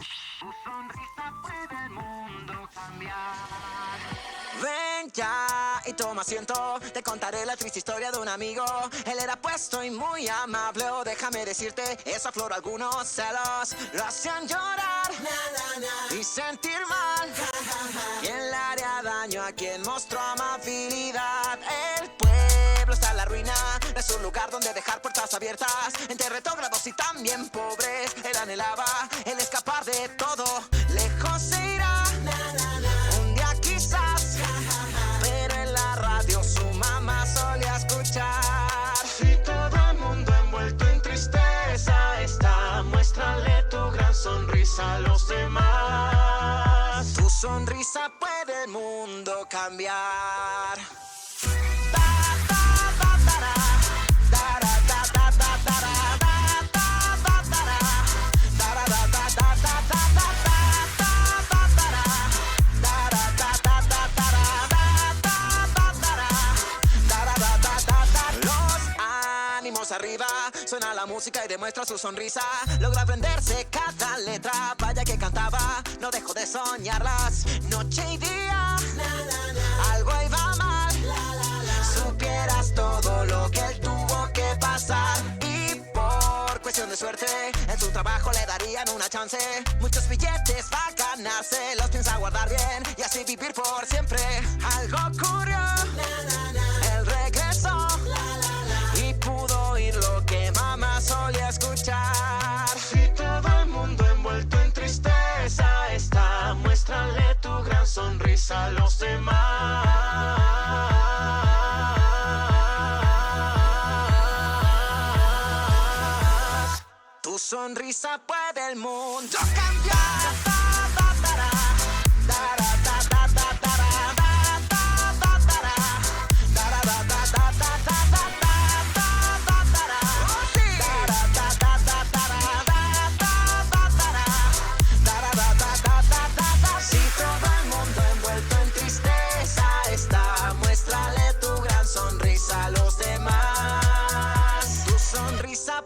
Tu sonrisa puede el mundo cambiar. Ven ya y toma asiento. Te contaré la triste historia de un amigo. Él era puesto y muy amable. Oh, déjame decirte, esa flor algunos celos lo hacían llorar y sentir mal. Quien le haría daño a quien mostró amabilidad. El pueblo está en la ruina. Es un lugar donde dejar puertas abiertas. Entre retógrados y también pobres. Él anhelaba el escapar de todo. Lejos se irá. Un día quizás. Pero en la radio su mamá solía escuchar. Si todo el mundo envuelto en tristeza está, muéstrale tu gran sonrisa a los demás. Tu sonrisa puede el mundo cambiar. Arriba, suena la música y demuestra su sonrisa. Logra aprenderse cada letra. Vaya que cantaba, no dejó de soñarlas. Noche y día, algo iba mal. Supieras todo lo que él tuvo que pasar. Y por cuestión de suerte, en su trabajo le darían una chance. Muchos billetes va a ganarse. Los piensa guardar bien y así vivir por siempre. Algo ocurrió, él regresó. Pudo oír lo que mamá solía escuchar. Si todo el mundo envuelto en tristeza está, muéstrale tu gran sonrisa a los demás. Tu sonrisa puede el mundo cambiar.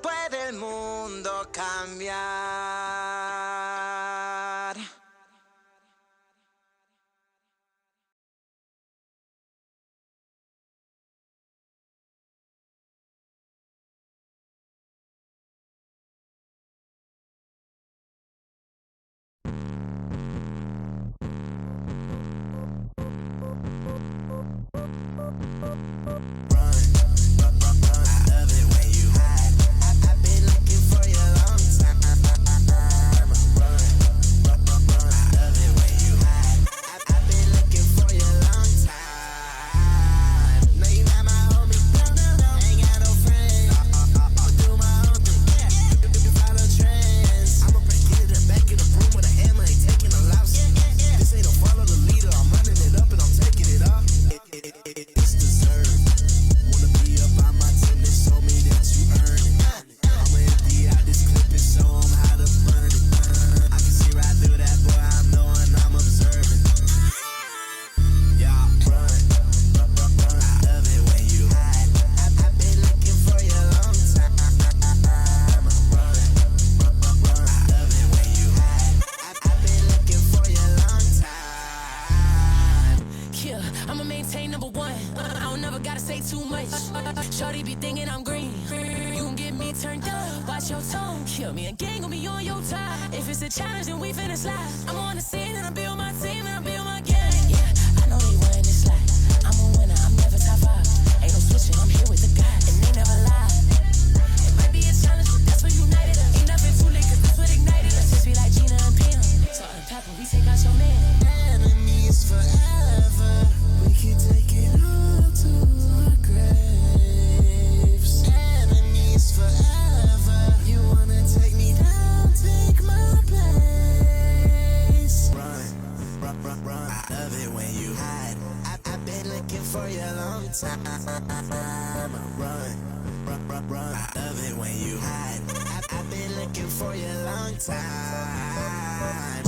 Puede el mundo cambiar. Shorty be thinking I'm green. You gon' get me turned up. Watch your tone. Kill me and gang gon' be on your time. If it's a challenge, then we finna slide. I'm on the scene and I build my team and I build my gang. Yeah, I know they winning this life. I'm a winner, I'm never top 5. Ain't no switching, I'm here with the guys, and they never lie. It might be a challenge, but that's what united us. Ain't nothing too late, cause that's what ignited us. Just be like Gina and Pam. So unpack when we take out your man. Enemies forever. We can take it all to the graves. Enemies forever. You wanna take me down, take my place. Run. I love it when you hide. I've been looking for you a long time. Run. I love it when you hide. I've been looking for you a long time.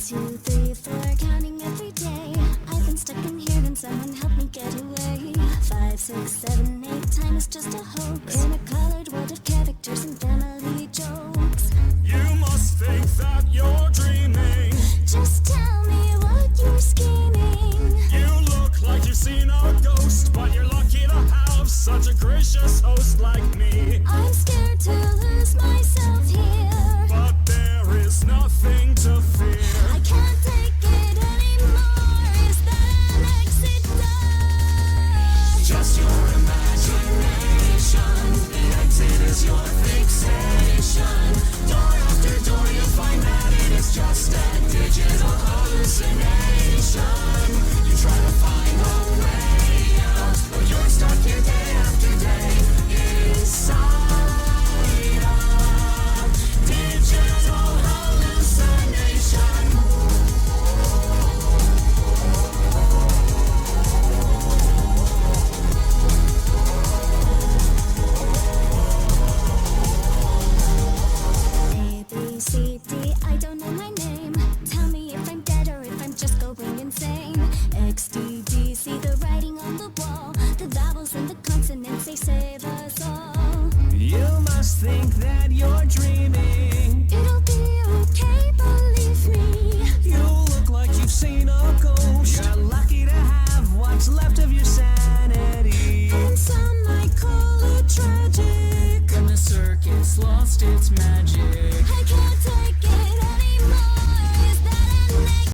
2, 3, 4, counting every day. I've been stuck in here and someone help me get away. 5, 6, 7, 8, time is just a hoax. In a colored world of characters and family jokes. You must think that you're dreaming. Just tell me what you're scheming. You look like you've seen a ghost, but you're lucky to have such a gracious host like me. I'm scared to lose myself here, But there is nothing to fear. I can't take it anymore. Is that an exit door? Just your imagination. The exit is your fixation. Door after door, you'll find that it is just a digital hallucination.